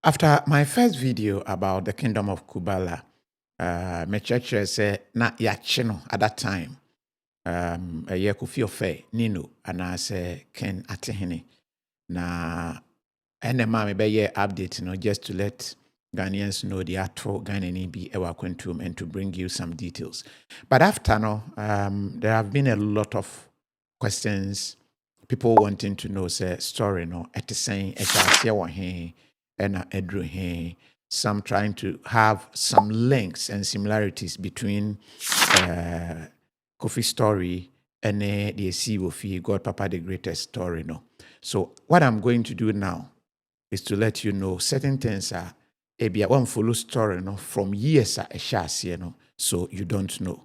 After my first video about the kingdom of Kubala, my church said, na yachino at that time. A year Kofi Ofe, Nino, and I say Ken Atehene. Na NMA maybe year update, just to let Ghanaians know the actual Ghanaian be ewa quantum and to bring you some details. But after there have been a lot of questions, people wanting to know say story at the same and some trying to have some links and similarities between Kofi's story and the Siwofi, God Papa the greatest story. So what I'm going to do now is to let you know certain things are a one follow story from years so you don't know.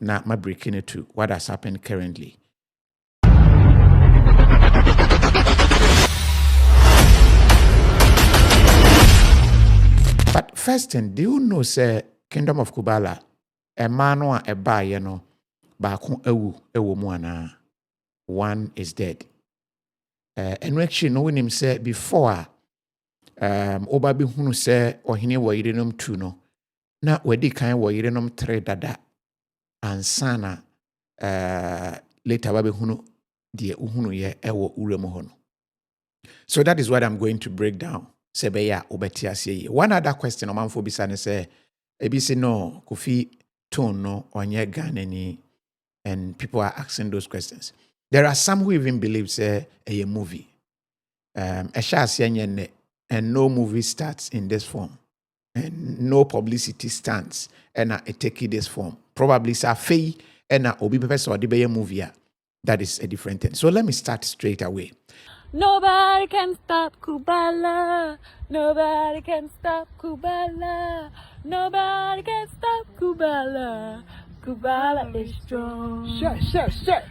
Now I'm breaking it to what has happened currently. But first thing, do you know say Kingdom of Kubala, a man or a buy, baako ewu mu ana. One is dead. And actually knowing him say before oba bi hunu say ohene wo yerenom 2 no na wadi kan wo yerenom 3 dada ansana later wa be hunu de uhunu ye ewo urem ho no. So that is what I'm going to break down. Sebeya obeti ase. One other question omanfo bisa ne say ebi say no Kofi tone no onye Ghanaian, and people are asking those questions. There are some who even believe say a movie. And no movie starts in this form. And no publicity stands and it take this form. Probably sa fei and obi professor de movie. That is a different thing. So let me start straight away. Nobody can stop Kubala. Nobody can stop Kubala. Nobody can stop Kubala. Kubala is strong. Sure.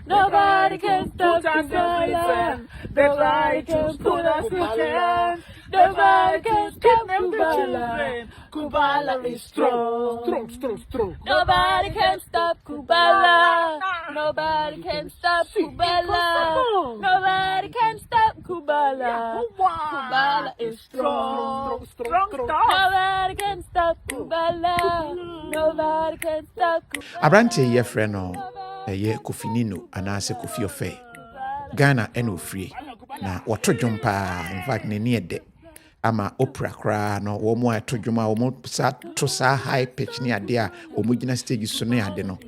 Nobody can stop Kubala. Nobody can put us in jail. Nobody can stop Kubala. Kubala is strong. Strong. Nobody can stop Kubala. Nobody can stop Kubala. Nobody can stop Kubala. Kubala is strong. Nobody can stop Kubala. Nobody can stop Kubala. Abrante ye friend ye Kofi Nino anase Kofi Ofe. Ghana eno free. Na wato jumpa, in fact ne de ama opera kra no wo mo ato dwuma wo mo sa to sa high pitch ne ade a wo mo gina stage so ne ade no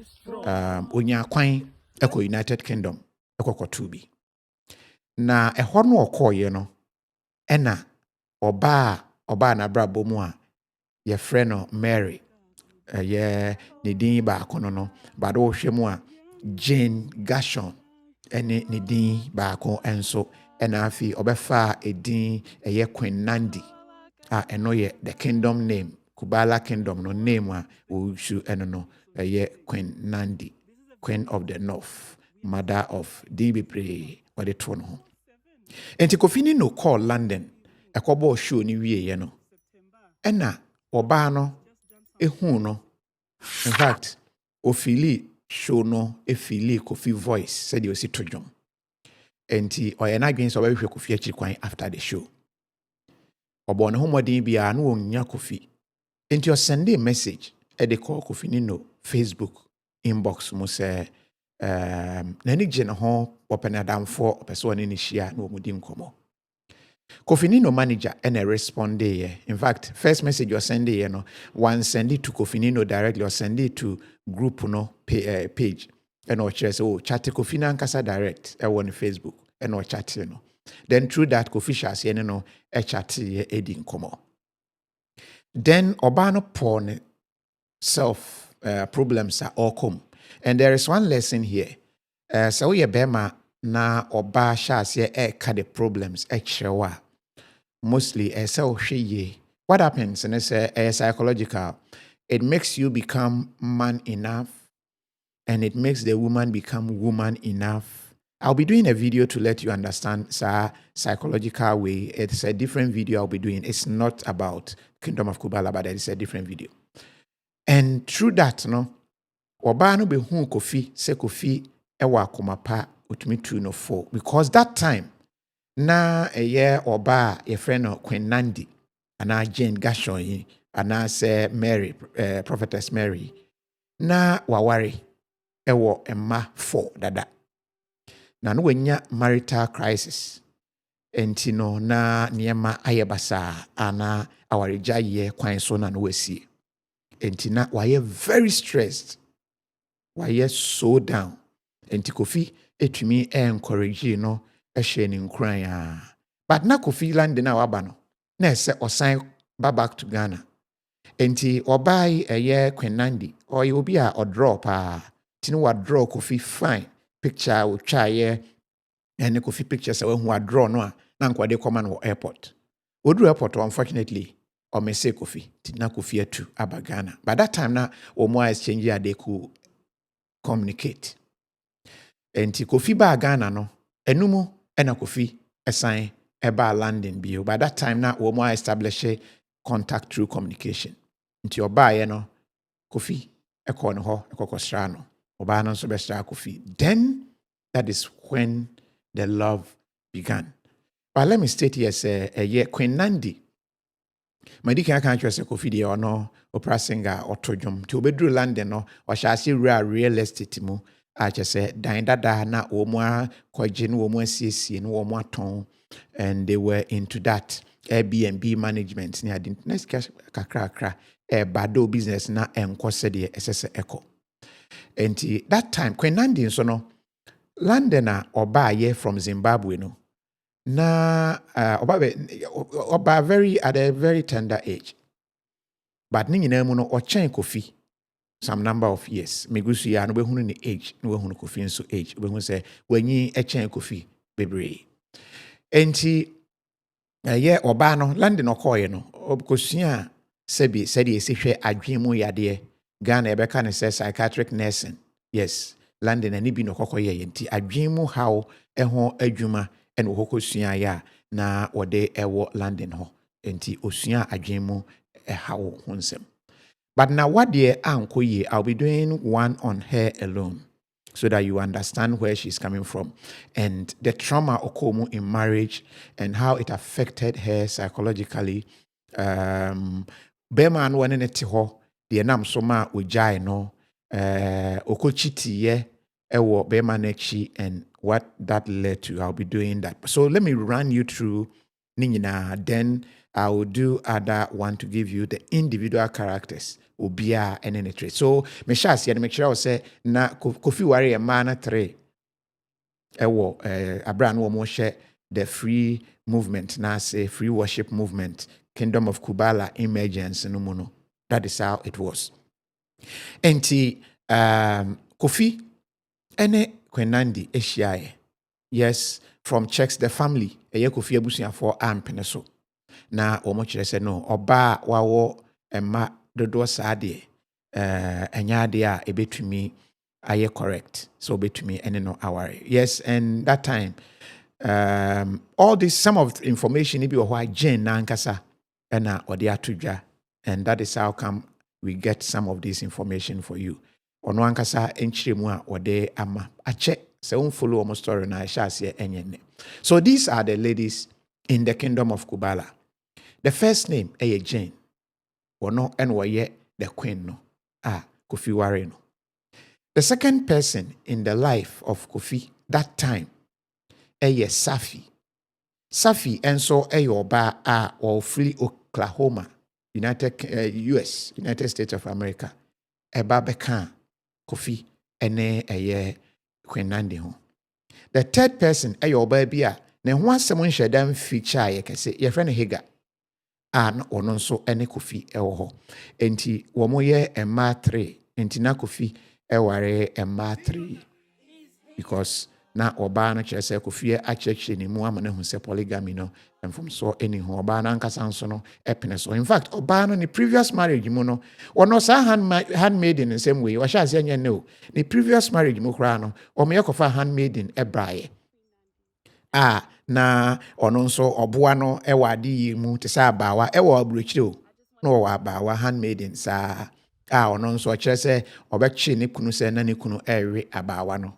onya kwan eko United Kingdom ekokoto bi na ehɔ no okoye no ena oba na brabo mu a ye friend no Mary ye ne din ba kono no ba do hwɛ mu a Jane Gashon ene ne din ba ko enso enafi obefa edin eye Queen Nandi eno ye the kingdom name Kubala Kingdom no name a ushu eno no eye Queen Nandi, Queen of the North, mother of DB or the throne ho. Enti Kofi Nino call London ekobo show ni wie ye no ena oba no ehu no, in fact ofili show no efili Kofi voice said you see to jom. Enti oyena gwen so we hwe Kofi akiri kwan after the show. Obo ne homodin bia no onya Kofi. Enti o send a message e de call Kofi Nino Facebook inbox mo say na ni gye ne ho open adamfo opeso ne ni hia na omudi nkomo. Kofi Nino manager and a respond there. In fact, first message you send there no one send it to Kofi Nino directly or send it to group page. And or say chat Kofi na nkasa direct on Facebook and or chat then through that Kofi shas chat edi nkomo. Then obano porn self problems are all come, and there is one lesson here. So we bema na oba shas ka the problems extra mostly so what happens and it's psychological. It makes you become man enough. And it makes the woman become woman enough. I'll be doing a video to let you understand psychological way. It's a different video I'll be doing. It's not about Kingdom of Kubala, but it's a different video. And through that, oba no be hu Kofi, se Kofi ewa komapa utumi tu no 4 because that time na oba ye friend no Queen Nandi ana Jane Gashon ana say Mary prophetess Mary na waware ewo emma 4 dada na no wanya marital crisis enti no na niema ayebasa ana awareja ye kwan so na no wasie enti na waye very stressed waye so down enti Kofi etumi encourage no ehye ni nkran a but na Kofi land na waba no na ese osan back to Ghana enti obai Queen Nandi oye obi a odrop tini wa draw Kofi fine picture wo twa ene Kofi picture se wa draw no a na nkwade koma no airport odru airport unfortunately o mese Kofi tina Kofi atu aba Ghana by that time na omo exchange ya they could communicate enti Kofi ba Ghana no enumu ena Kofi esan eba landing bio by that time na omo establish contact through communication nti oba ye no Kofi ekọ no ho ekokosra no oba no so besra Kofi then that is when the love began. But let me state here, say, Queen Nandi. My dear can't trust a Kofi or no, opera singer or tojum. To bedroom London, no, or shall see real estate mo. I just say, dine da na omwa, quajin woman CC and woman tone. And they were into that Airbnb management. Near the next kakra, a bado business na and kwasedi SS echo. And that time, Queen Nandi, so no. Londoner oba ye from Zimbabwe no na oba very at a very tender age but ni nyina mu no ochen Kofi some number of years megusu ya no behunu ni age no behunu Kofi nso age behunu say wanyi echen Kofi bebre enti ye oba no London okoye no obkosua sebi sedi esihwe adwemu yade Ghana ebeka ne say psychiatric nursing yes London ani bi no kokoye yenti adwemu how eho adwuma ene hokosua ya na wode ewo London ho enti osua adwemu how honsem but now what dear ankoye I'll be doing one on her alone so that you understand where she's coming from and the trauma okomu in marriage and how it affected her psychologically bema no wane ne te ho de nam so ma ojai no okochitiye ewo bema nechi and what that led to. I'll be doing that. So let me run you through Ninyina. Then I will do other one to give you the individual characters. Ubia and any trait. So me shall see and make sure I say na Kofi Wari a man 3. Ewo Abraham wo share the free movement na say free worship movement Kingdom of Kubala emergence no mono. That is how it was. Enti Kofi ene Queen Nandi ehyiaye yes from checks the family eye Kofi abusuafo ampene so na omo kire se no oba wawo emma dodo saade enya de a ebetumi aye correct so betumi ene no aware yes and that time all this some of the information be why Jane na nkasa ena ode atodwa and that is how come we get some of this information for you. Ono ankasa enchiremu a wode ama ache se unfollow omo story na sha ase enyenne. So these are the ladies in the Kingdom of Kubala. The first name Jane. Ono enwoye the queen no. Kofi Ware no. The second person in the life of Kofi that time Safi. Safi enso oba or free Oklahoma, US, United States of America. Eba beka Kofi ene Queen Nandi ho. The third person oba bia ne ho asem nhwedam feature ye kese ye friend Higa na ono nso ene Kofi ewo ho. Enti wo mo ye emma 3 enti na Kofi eware emma 3 because na oba no kyerese Kofi acheche ni mu amana hu se polygamy no emfom so eni ho oba na nkasa nso no epene so in fact oba no ni previous marriage mu no ono sa handmaiden in same way wa sha se anya no ni previous marriage mu kra no o me yakofa handmaiden ebrae na ono nso oboa no ewade yi mu te sa abawa ewo abrochire o no wa abawa handmaiden sa ono nso kyerese obechi ne kunu se na ne kunu ewe abawa no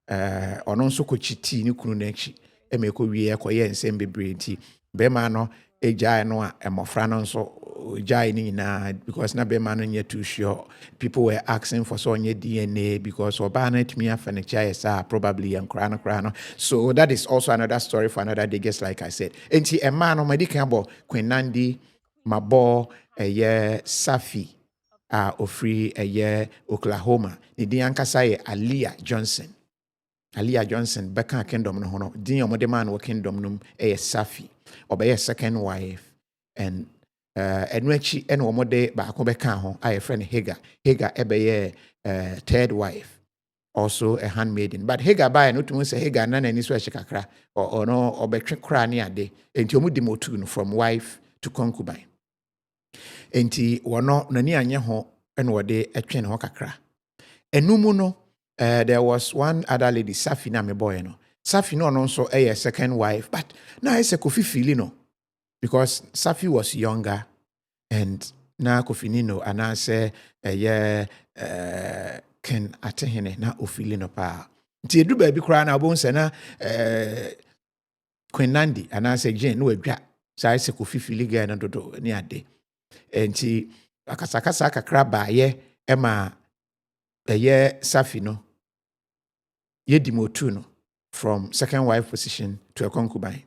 ɔno nso kɔkyiti ne kunu no akyi ɛma ɛkɔwie ɛkɔyɛ nsɛm bebree nti bɛrima no ɛgyae no a mmɔfra no nso gyae no nyinaa because na bɛrima no nyɛ too sure. People were asking for so ɔnyɛ DNA because ɔbaa no atumi afa n'akyi ayɛ saa probably yɛ nkora no. So that is also another story for another day, just like I said. Enti ɛmaa no madi kan bɔ Queen Nandi mabɔ ɛyɛ Safi a ofiri ɛyɛ Oklahoma. Ne din ankasa yɛ Aliyah Johnson. Aliyah Johnson bɛka kingdom no ho no. Din ɔmode maa no wɔ kingdom no mu ɛyɛ Safi. Ɔbɛyɛ second wife and ɛno akyi ɛna ɔmode baako bɛka ho a yɛfrɛ no Hagar. Hagar ɛbɛyɛ third wife, also a handmaiden. But Hagar bae no tumi sɛ Hagar na n'ani so ɛhye kakra ɔno ɔbɛtwe kora ne ade enti ɔmu di motu no from wife to concubine. Enti wɔno n'ani anyɛ ho ɛna wɔde ɛtwe ne ho kakra. Ɛnu mu no there was one other lady, Safi na me boy no. Safi no ɔno nso ɛyɛ second wife, but na ɛsɛ Kofi Fili no because Safi was younger and na Kofi Nino anaasɛ ɛyɛ Ken Atehene na ofili no pa. Nti edu baabi koraa na obon sɛ na Queen Nandi anaasɛ Jane no adwa saa ɛsɛ Kofi Fili guy no dodo ne ade. Nti akasakasa kakra baayɛ ɛma ɛyɛ Safi no yɛdi motu no from second wife position to a concubine.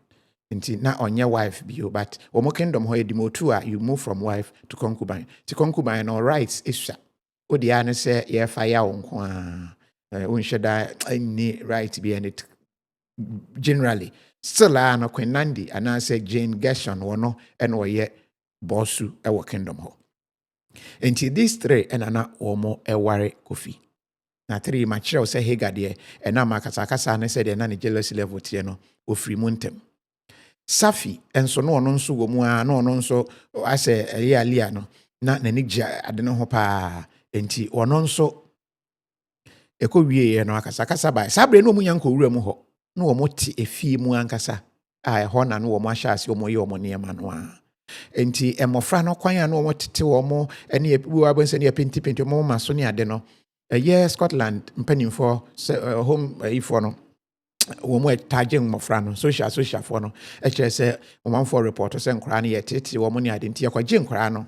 Nti na onye wife bio, but omo kingdom ho yɛdi motu a you move from wife to concubine. Ti concubine no rights isha. Odi ane se yɛfa ya wo nko a wonhwɛ da any right bi and it generally still no Queen Nandi anaasɛ Jane Gershon wono ɛna ɔyɛ bossu ɛwɔ kingdom ho. Nti these three ɛna na ɔmo ɛware Kofi. Na three makyerɛw sɛ Hagar deɛ ɛna makasakasa ne sɛ deɛ na ne jealousy level tie no ofiri mu ntem. Safi enso no ɔno nso wɔ mu a na ɔno nso asɛ ɛyɛ Aliyah no na n'ani gya ade no ho paa. Enti ɔno nso ɛkɔ wie no akasakasa ba sabre no mu nya nkɔ wura mu hɔ na wɔn te efie mu ankasa a ɛhɔ na no wɔn ahyɛ ase wɔn yɛ wɔn nneɛma no a. Enti mmɔfra no kwan a no wɔn tete wɔn ɛne ebi wɔ abɛnsɛ ne penti wɔn ma so ne ade no ɛyɛ Scotland mpanimfoɔ sɛ home ɛyifoɔ no wɔn ɛtagye mmɔfra no social for no ɛkyerɛ sɛ wɔmanfoɔ report sɛ nkora no yɛ tete wɔn ne ade nti ɛkɔgye nkora no.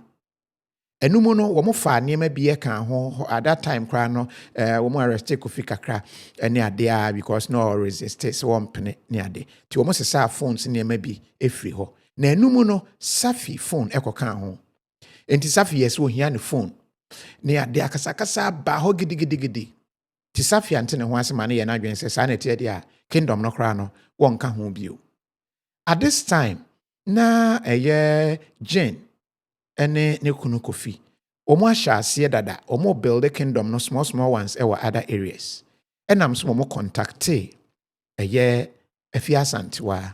Enumu no wɔn fa nneɛma bi ɛka ho at that time kora no wɔn arrest Kofi kakra ne ade a because no resist sɛ wɔn pene ne ade ti wɔn sesa phones nneɛma bi efiri hɔ na enumu no Safi phone ɛkɔka ho enti Safi yɛ so ohia ne phone ne ade akasakasa ba hɔ gidigidi ti Safi ante ne ho asema ne yɛ na adwen sɛ saa na tie de a kingdom no kora no wɔn ka ho bio. At this time na ɛyɛ Jane ene ne kunu Kofi omo ahyɛ aseɛ dada omo build the kingdom no small ones ɛwɔ other areas enam so omo contacte ɛyɛ Afiasantewa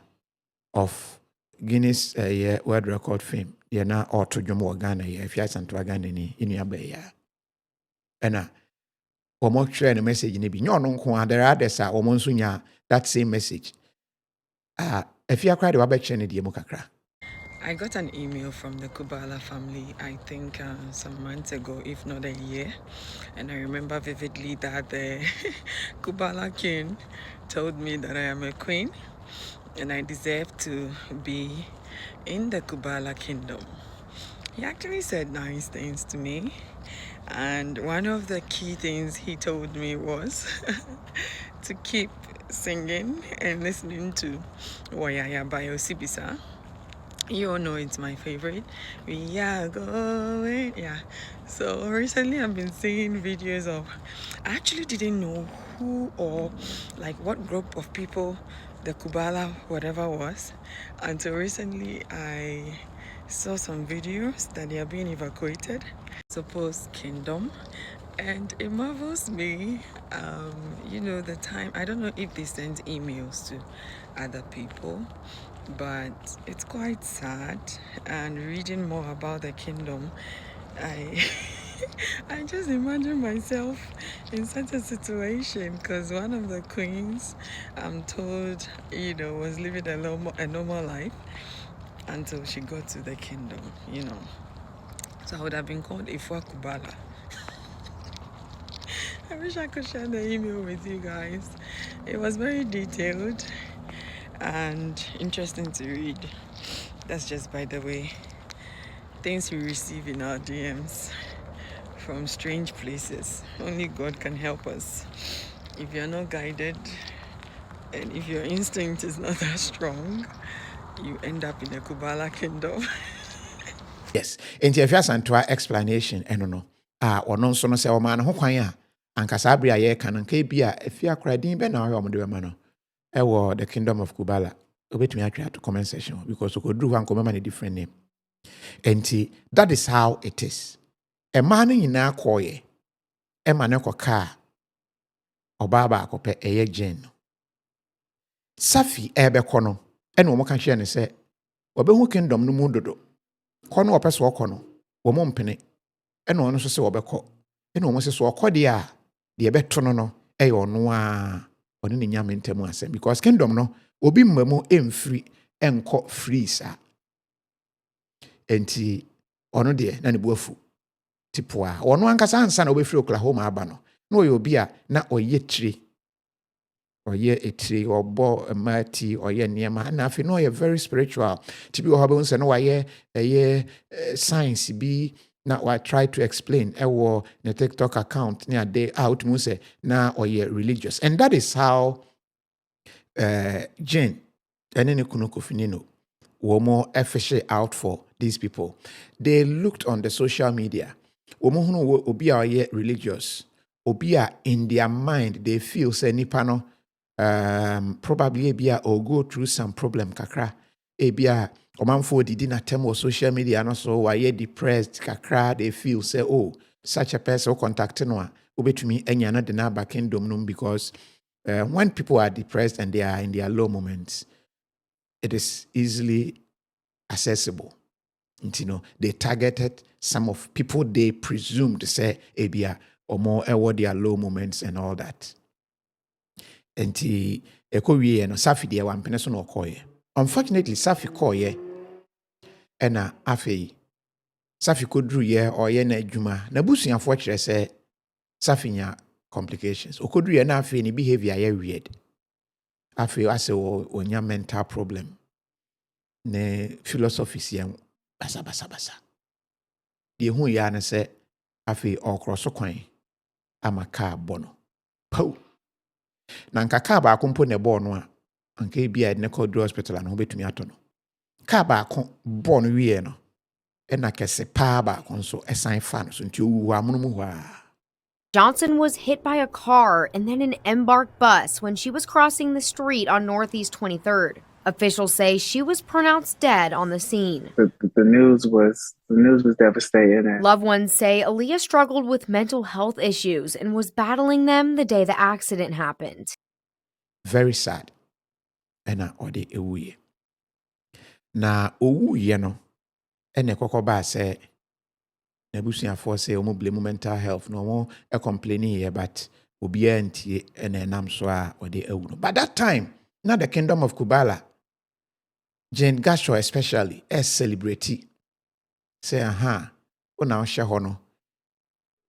of Guinness world record fame yɛ na ɔto dwom wɔ Ghana yɛ Afiasantewa Ghana ni inua bɛya ɛna omo share the message ne bi nyɛ ɔno nko a there are others a omo nso nya that same message Afiakra de wabɛkyerɛ ne die mu kakra. I got an email from the Kubala family, I think some months ago, if not a year. And I remember vividly that the Kubala king told me that I am a queen and I deserve to be in the Kubala kingdom. He actually said nice things to me. And one of the key things he told me was to keep singing and listening to Wayaya by Osibisa. You all know it's my favorite. We are going, yeah. So recently I've been seeing videos of, I actually didn't know who or like what group of people the Kubala whatever was until recently I saw some videos that they are being evacuated, supposed kingdom. And it marvels me, you know, the time, I don't know if they send emails to other people, but it's quite sad. And reading more about the kingdom, I I just imagine myself in such a situation, because one of the queens, I'm told, you know, was living a normal life until she got to the kingdom, you know. So I would have been called Ifwa Kubala. I wish I could share the email with you guys. It was very detailed and interesting to read. That's just by the way. Things we receive in our DMs from strange places. Only God can help us. If you're not guided and if your instinct is not that strong, you end up in the Kubala kingdom. Yes. Enti afia santoa explanation eno no. Ono nso no se o ma no ho kwan a ankasa abri aye kan nka bia afia kradin be na wo mo de ma no. Ewo the kingdom of Kubala. Obetumi atwa to comment section because okodru han koma na different name. Enti that is how it is. A man nyina koye. E ma ne koka obaba akope eye Jane. Safi ebe kono. Ene omo kan hye ne se obehu kingdom no mu dodo. Kono opese okono. Omo mpene. Ene ono so se obekọ. Ene omo se so okọ a de ebeto no eye ono a oni ne nyame ntemu asem because kingdom no obi mmamu emfiri enko freeze. Enti ono de na ne buafu tipua ono ankasa ansa na obefiri Oklahoma aba no na oye obi a na oye tire oye etire obo mati oye niema na afi no oye very spiritual tibi ohabe unse no waye science bi na wa try to explain ewo na TikTok account ni ade out mu se na oye religious, and that is how Jane and ne kuno kofinino were more efficient out for these people. They looked on the social media. Womo obi a religious. Obi a in their mind they feel say nipa no probably ebia or go through some problem kakra. Ebia omanfo didi na term of social media no so why depressed kakra, they feel say oh such a person contact no a obetumi enya na de na back kingdom no because when people are depressed and they are in their low moments, it is easily accessible. You know, they targeted some of people they presumed to say ebia or more their low moments and all that. And ekowie no Safi de wan pene so no koye. Unfortunately, Safi koye ena afei Safi kodru ye or ye na adwuma na busuafo kire say Safi nya complications. Okodru ye na afei ni behavior ye weird. Afei ase onya mental problem. Ne philosophy si basa. The hu ya na say afei okroso kwan ama car bono. Pow. Na nka car ba akompo ne bo no a anka bia ne ko do hospital na ho betumi ato no. Car ba akon bo no wie no. E na kese pa ba akon so esan fa no so nti owu amono mu hwa. Johnson was hit by a car and then an Embark bus when she was crossing the street on Northeast 23rd. Officials say she was pronounced dead on the scene. The news was devastating. And Loved ones say Aaliyah struggled with mental health issues and was battling them the day the accident happened. Very sad. Ena ode ewuye. Na owuye no ene kokoba say na busuafo say omo blame mental health no omo complaining here but obi antie ene nam so a ode ewu no. But that time na the kingdom of Kubala, Jane Gashaw especially is celebrity. Say aha ona ohye ho no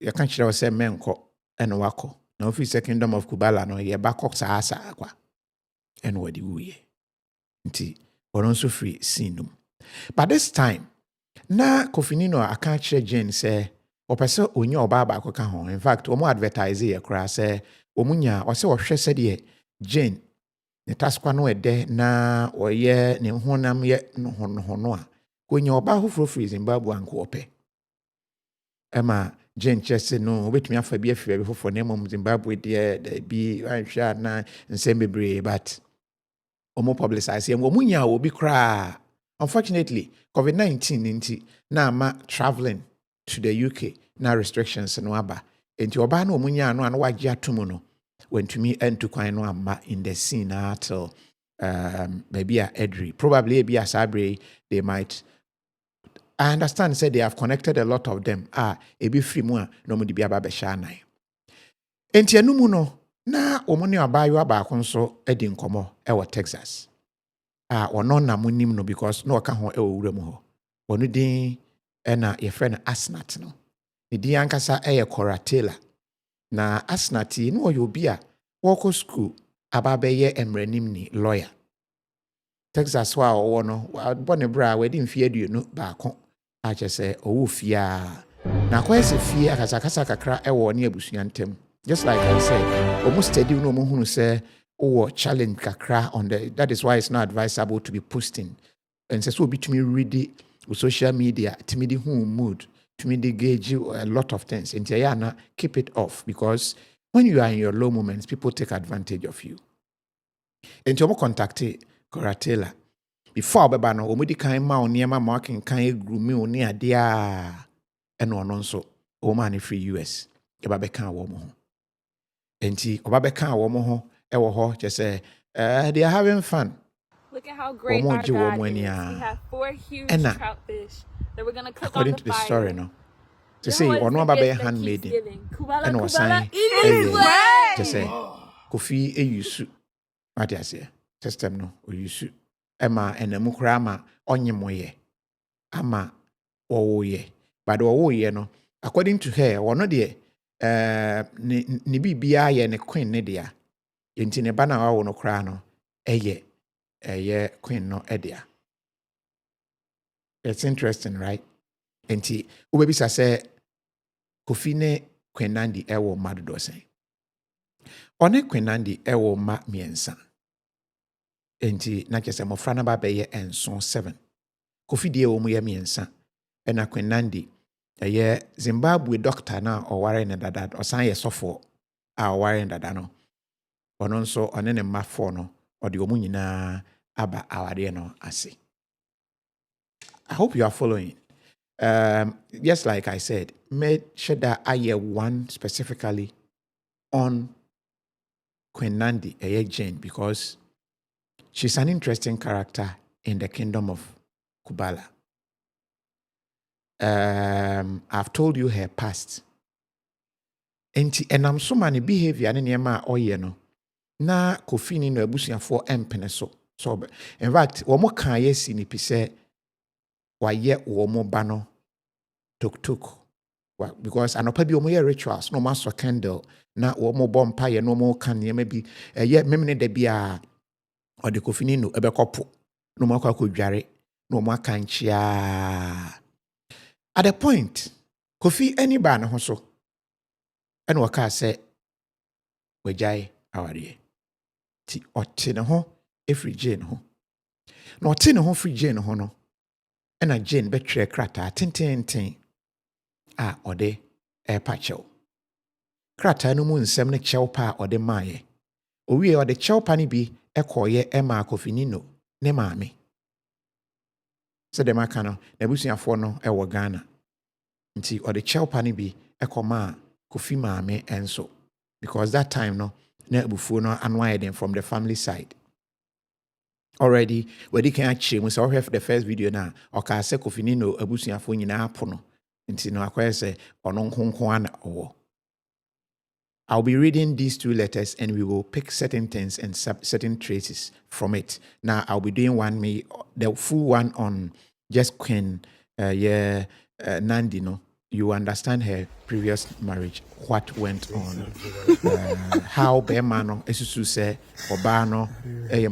ye kan kire say menko ene wako na office kingdom of Kubala no ye bakok sa akwa ene wadi wuye nti ono so free sinum. But this time na Kofinino aka kire Jane say opese onye oba ba akoka ho. In fact omo advertise ye kra say omunya o se ohwe se de Jane ne taskwa no ede na oye ne honam ye no hono a konye oba hofro free Zimbabwe anko ope ema Jane chese no obetumi afa bi afia bi fofo na mom Zimbabwe de bi anhwa na nsembebre but omo publicize ye omunya obi kra. Unfortunately COVID-19 nti na ama traveling to the UK na restrictions no aba enti oba na omunya no wagye atomo no wentumi entu kwan no amma in the scene until maybe a edry probably be a sabre they might. I understand say they have connected a lot of them ebi free mu a no mo di bia ba be sha nan enti anumu no na omoni abayo abaako nso edi nkomo e Texas ono na munim no because no ka ho e owura mu ho onu din e na ye friend Asnat no e di ankasa e ye Coratela Na Asnati no oyo bi a woko school ababeye emranim ni lawyer. Texas wa owo no bone bra we di mfie aduonu baako a chese owo fie a na kwese fie akasakasa kakra ewo ne abusua ntem. Just like I said, almost steady no mo hunu say challenge kakra on that is why it's not advisable to be posting. And so be to me read with social media, to me the mood, to me the gauge a lot of things. And Tiana, keep it off because when you are in your low moments, people take advantage of you. And you contact Coratela. Before Babano, Omudi kind ma on Yama marking kind grew me on near dear and on so Oman free US. Yababeka womo. And Obabeka womo ewo ho just say they are having fun. Look at how great our God is. We have 4 huge trout fish that we're gonna cook on the fire. According to the story, no. To say Jehovah ono is the babe gift that handmaiden. keeps giving. Kubala, And was saying, it is way. Just say, Kofi eyusu. What I say? System no oyusu. Emma enemu kra ama onyemoye. Ama owoye. But owoye no. According to her, one de ni bibia ye ne queen ne dia. Yenti ne bana wa no kra no. Queen no edia. It's interesting, right? Enti ubebi sa say Kofi ne Queen Nandi ewo madodo sen. One Queen Nandi ewo ma miensa. Enti na kese mofra na ba beye enson 7. Kofi die wo mu ye miensa. Ena Queen Nandi ye Zimbabwe doctor na oware ne dada osan ye sofo a oware ne dada no. Ono nso one ne mafo no ode omu nyina aba awade no ase. I hope you are following. Just like I said, made sure that I hear one specifically on Queen Nandi, Jane, because she's an interesting character in the kingdom of Kubala. I've told you her past. And I'm so many behavior and nyema oye no. Na Kofi ni no abusuafo empene so. So in fact, womo kan yesi ni pise waye womo bano tuk because anopa bi omo ye rituals no maso candle na womo bompa ye no mo kan ye maybe ye memne da bia o de Kofi ni no ebekopo no mo akwa kodware no mo aka nchia. At the point Kofi any ba ne ho so and waka say wejai aware ti ote ne ho efri Jane ho na ote ne ho free Jane ho no and a Jane betwe krata tenten a ode pa chew krata no mu nsem ne chew pa ode maaye owie ode chew pa ni bi ekoye ma Kofi ni no ne maame se de maka no na busuafo no wo Ghana nti ode chew pa ni bi ekoma Kofi maame enso because that time no na abufuo no anwaye from the family side. Already we can achieve we saw the first video na oka se Kofi ni no abusuafo nyina apo no nti no akwaye se ono nkonko ana owo. I'll be reading these 2 letters and we will pick certain things and certain traces from it. Now I'll be doing the full one on just Queen Nandi no. You understand her previous marriage, what went on, how Bemano esusu say Obano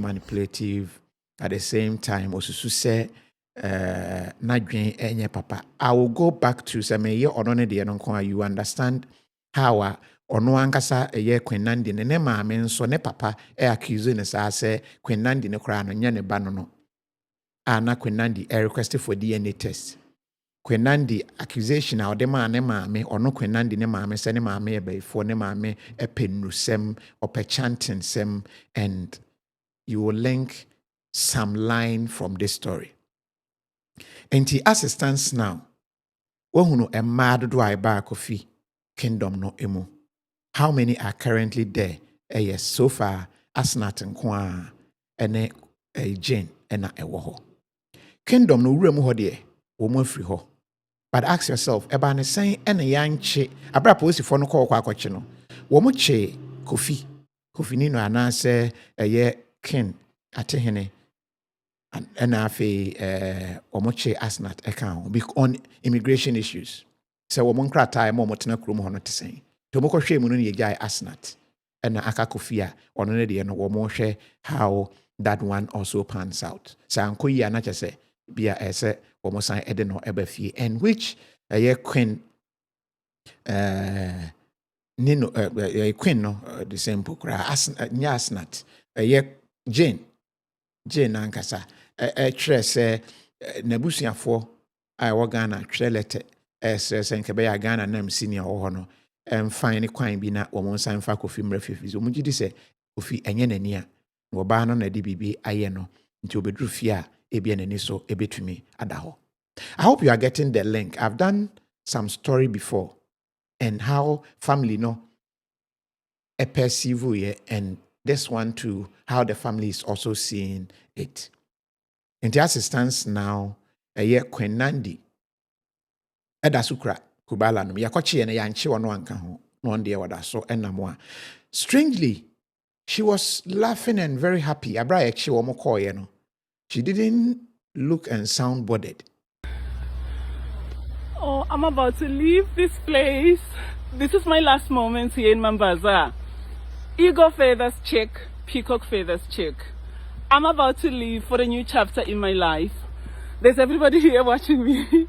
manipulative at the same time osusu say Nadwin enye papa. I will go back to say me ye onone de no you understand how ono ankasa Queen Nandi ne maame nso ne papa accuse ne say Queen Nandi ne kra no nya ne ba no na Queen Nandi request for DNA test. Queen Nandi accusation a ode ma ne maame ono Queen Nandi ne maame se ne maame e before ne maame epenusem opechanting sem and you will link some line from this story. Enti assistance now wohunu emma dodo a ba Kofi kingdom no emu. How many are currently there? Yes, so far Asnat nko ene Jane ena ewo ho. Kingdom no wura mu ho de wo mu afri ho. But ask yourself, eba ne sen ene yanche abra posifo no kwa akwache no. Wo mu che Kofi ni no anase king atehene and afi wo mu che Asnat account on immigration issues. So wo mu nkrata mo motena krom ho no te sen. Tomoko hwe mu no ye jai Asnat. And aka Kofi a ono ne de no wo mo hwe how that one also pans out. Sa anko yi na kyese bia ese wo mo san ede no eba fie, and which ye queen Nino queen no the same pokra nya Asnat ye Jane ankasa twerɛ sɛ n'abusuafoɔ a ɛwɔ Ghana twerɛ lɛtɛ ɛsrɛ sɛ nka bɛyɛ Ghana nam senior wɔ hɔ no ɛmfan ne kwan bi na wɔn nsa mfa Kofi mmerɛ fifi so wɔn gye di sɛ Kofi ɛnyɛ n'ani a na ɔbaa no na de biribi ayɛ no nti obɛduru fie a ebia n'ani so ebɛtumi ada hɔ. I hope you are getting the link. I've done some story before and how family no perceive it, and this one too, how the family is also seeing it. And as it stands now, a year Queen Nandi, Eda Sukra, Kubala, no, Yakochi and Yanchi or no one can one day what I saw and more. Strangely, she was laughing and very happy. Abra actually womoko you know. She didn't look and sound bothered. Oh, I'm about to leave this place. This is my last moment here in Mombasa. Eagle feathers check, peacock feathers check. I'm about to leave for a new chapter in my life. There's everybody here watching me.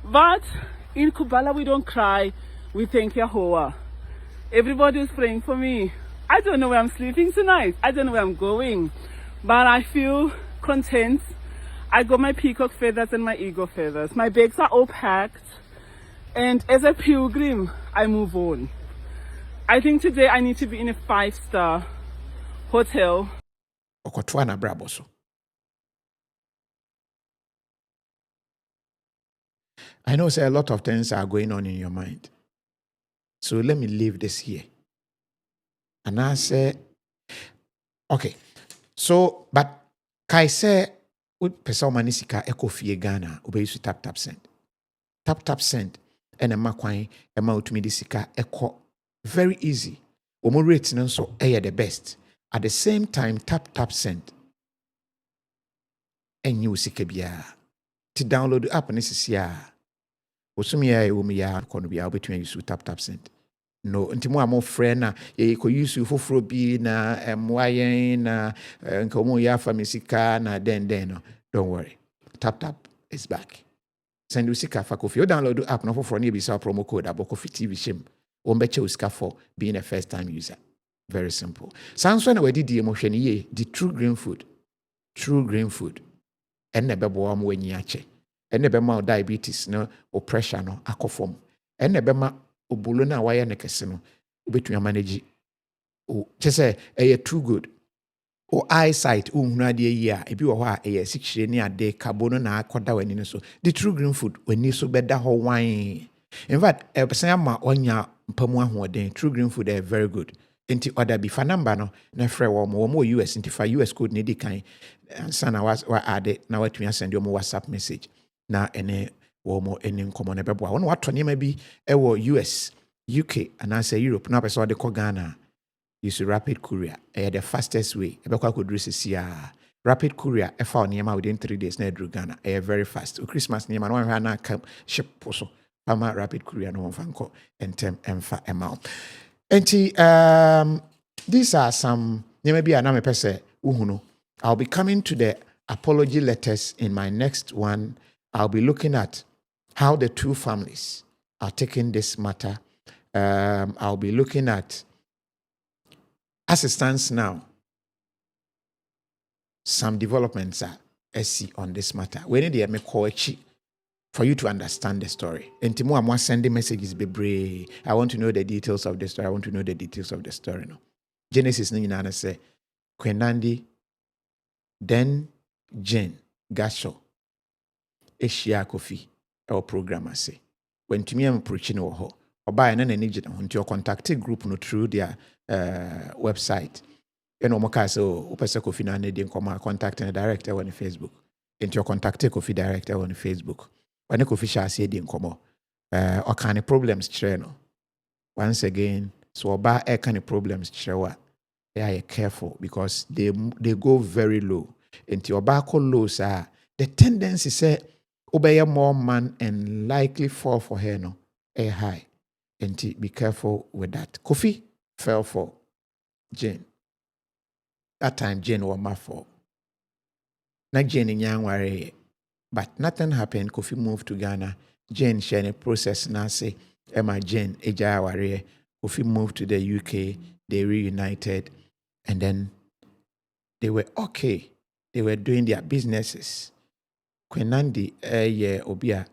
But in Kubala, we don't cry. We thank Yahweh. Everybody is praying for me. I don't know where I'm sleeping tonight. I don't know where I'm going. But I feel content. I got my peacock feathers and my eagle feathers. My bags are all packed. And as a pilgrim, I move on. I think today I need to be in a 5-star hotel. Okotwana Braboso. I know a lot of things are going on in your mind. So let me leave this here. And I say, okay. So, but Kai say, with pesa manisika eko fie Ghana, ube yusu tap send. Tap send. And a makwai, a mautumidisika eko. Very easy. Omo rates so the best. At the same time, tap send. And you sikebia. To download the app necessary. Osumia umia kono bia between use tap send. No, nti mo amo friend na ye ko use foforo bi na mwayen na nka mo ya famisika na den no. Don't worry. Tap is back. Send you sika fa Kofi. You download the app no foforo na bisa promo code Kofi TV shim. Ombeche uska for being a first time user. Very simple. Sanso na wedi di emotion ye the true green food. True green food. Enne bebo am wenyi ache. Enne bema diabetes no o pressure no akofom. Enne bema obulu na waya ne kese no obetumi manage. O chese eye too good. O eyesight unhunu ade yi a ebi wo ho a eye sikire ni ade carbono na akoda wani no so. The true green food wani so beda ho wan. In fact, a person ma onya mpamu ahoden true green food are very good. Enti order bi fa number no na frɛ wo mo US enti fa US code ne di kan ansa na wa add na watumi send your WhatsApp message na ene wo mo eni nkomo na bɛboa wo na watɔ nneɛma bi ɛwɔ US UK and say Europe na person de kɔ Ghana use rapid courier the fastest way ɛbɛkɔ akɔduru sisia rapid courier ɛfa nneɛma within 3 days na ɛduru Ghana very fast o Christmas nneɛma no wanhwɛ na ka ship so ama rapid courier no fanko entem emfa amount. Enti these are some maybe aname pese uhunu. I'll be coming to the apology letters in my next one. I'll be looking at how the two families are taking this matter. I'll be looking at, as it stands now, some developments are SC on this matter. We need to make for you to understand the story. And Timo, I'm sending messages, bebre. I want to know the details of the story. I want to know the details of the story. No. Genesis ni nana say, Kwenandi, then Jane, Gasho, Eshia Kofi, our programmer say. When Timi am preaching or ho, or buy an energy until your contacted group no through their website. You know, Moka so Upesa Kofi na need come contact and director on Facebook. Into your contacted Kofi director on Facebook. When the official say di nkomo or kind of problems no. Once again, so about kind of problems they are careful because they go very low. Until oba ko low sir, the tendency say obey more man and likely fall for her no high. And be careful with that. Kofi fell for Jane. That time Jane was my fault. Not Jane in Yanware. But nothing happened. Kofi moved to Ghana. Jane shared a process now say Emma Jane Eja Ware. Kofi moved to the UK. They reunited. And then they were okay. They were doing their businesses. Kwenandi obia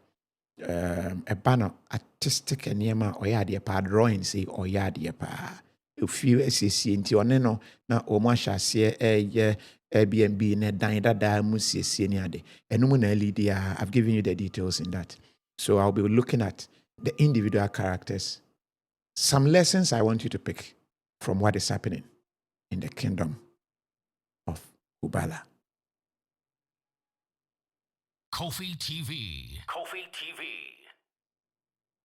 a banner artistic and yema oyadi pa drawing say oyadi pa. If you see nti one no na omo ahase Airbnb na dan dada mu siesie ni ade. Enu na lead I've given you the details in that. So I'll be looking at the individual characters. Some lessons I want you to pick from what is happening in the kingdom of Kubala. Kofi TV. Kofi TV.